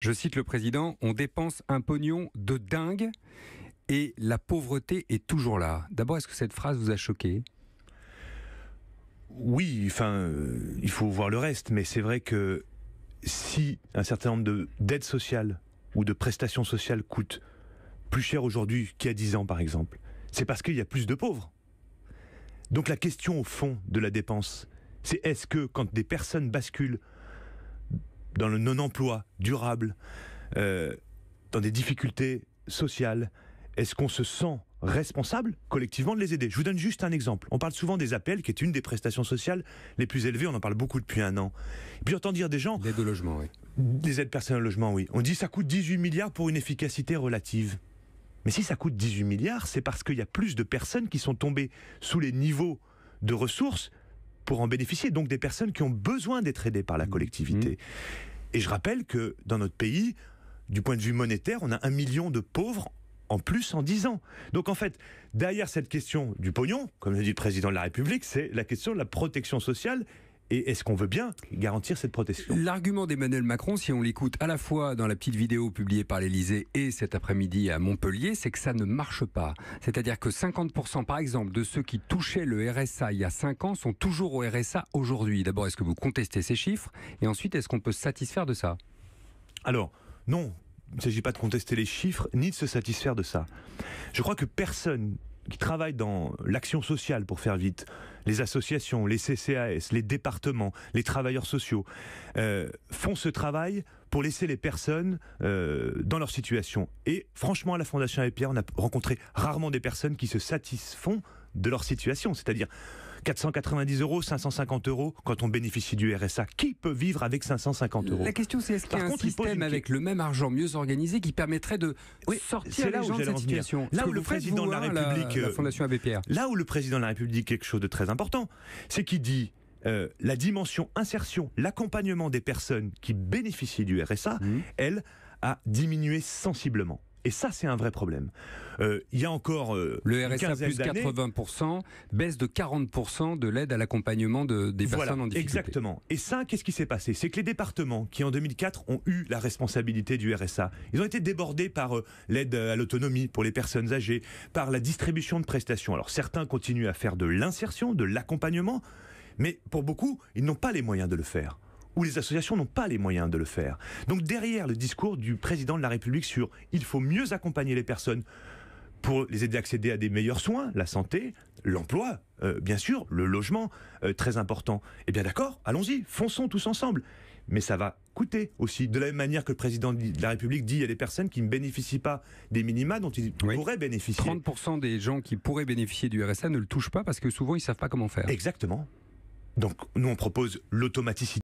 Je cite le président, on dépense un pognon de dingue et la pauvreté est toujours là. D'abord, est-ce que cette phrase vous a choqué ? Oui, il faut voir le reste, mais c'est vrai que si un certain nombre d'aides sociales ou de prestations sociales coûtent plus cher aujourd'hui qu'il y a 10 ans par exemple, c'est parce qu'il y a plus de pauvres. Donc la question au fond de la dépense, c'est est-ce que quand des personnes basculent dans le non-emploi durable, dans des difficultés sociales, est-ce qu'on se sent responsable collectivement de les aider ? Je vous donne juste un exemple. On parle souvent des APL, qui est une des prestations sociales les plus élevées, on en parle beaucoup depuis un an. Et puis j'entends dire des gens... L'aide au logement, oui. Des aides personnelles au logement, oui. On dit ça coûte 18 milliards pour une efficacité relative. Mais si ça coûte 18 milliards, c'est parce qu'il y a plus de personnes qui sont tombées sous les niveaux de ressources pour en bénéficier, donc des personnes qui ont besoin d'être aidées par la collectivité. Et je rappelle que dans notre pays, du point de vue monétaire, on a 1 million de pauvres en plus en 10 ans. Donc en fait, derrière cette question du pognon, comme le dit le président de la République, c'est la question de la protection sociale. Et est-ce qu'on veut bien garantir cette protection ? L'argument d'Emmanuel Macron, si on l'écoute à la fois dans la petite vidéo publiée par l'Élysée et cet après-midi à Montpellier, c'est que ça ne marche pas. C'est-à-dire que 50% par exemple de ceux qui touchaient le RSA il y a 5 ans sont toujours au RSA aujourd'hui. D'abord, est-ce que vous contestez ces chiffres ? Et ensuite, est-ce qu'on peut se satisfaire de ça ? Alors, non, il ne s'agit pas de contester les chiffres, ni de se satisfaire de ça. Je crois que personne qui travaillent dans l'action sociale, pour faire vite, les associations, les CCAS, les départements, les travailleurs sociaux, font ce travail pour laisser les personnes dans leur situation. Et franchement, à la Fondation Abbé Pierre, on a rencontré rarement des personnes qui se satisfont de leur situation, c'est-à-dire 490 €, 550 € quand on bénéficie du RSA. Qui peut vivre avec 550 €? La question, c'est est-ce qu'il y a un système avec le même argent mieux organisé qui permettrait de sortir les gens de cette situation ? Là où le président de la République, la Fondation Abbé Pierre. Là où le président de la République dit quelque chose de très important, c'est qu'il dit la dimension insertion, l'accompagnement des personnes qui bénéficient du RSA, elle, a diminué sensiblement. Et ça, c'est un vrai problème. Il y a encore le RSA plus 80%, baisse de 40% de l'aide à l'accompagnement des personnes en difficulté. Exactement. Et ça, qu'est-ce qui s'est passé ? C'est que les départements qui, en 2004, ont eu la responsabilité du RSA, ils ont été débordés par l'aide à l'autonomie pour les personnes âgées, par la distribution de prestations. Alors certains continuent à faire de l'insertion, de l'accompagnement, mais pour beaucoup, ils n'ont pas les moyens de le faire. Où les associations n'ont pas les moyens de le faire. Donc derrière le discours du président de la République sur « il faut mieux accompagner les personnes pour les aider à accéder à des meilleurs soins, la santé, l'emploi, bien sûr, le logement, très important », eh bien d'accord, allons-y, fonçons tous ensemble. Mais ça va coûter aussi. De la même manière que le président de la République dit il y a des personnes qui ne bénéficient pas des minima dont ils pourraient bénéficier. 30% des gens qui pourraient bénéficier du RSA ne le touchent pas parce que souvent ils ne savent pas comment faire. Exactement. Donc nous on propose l'automaticité.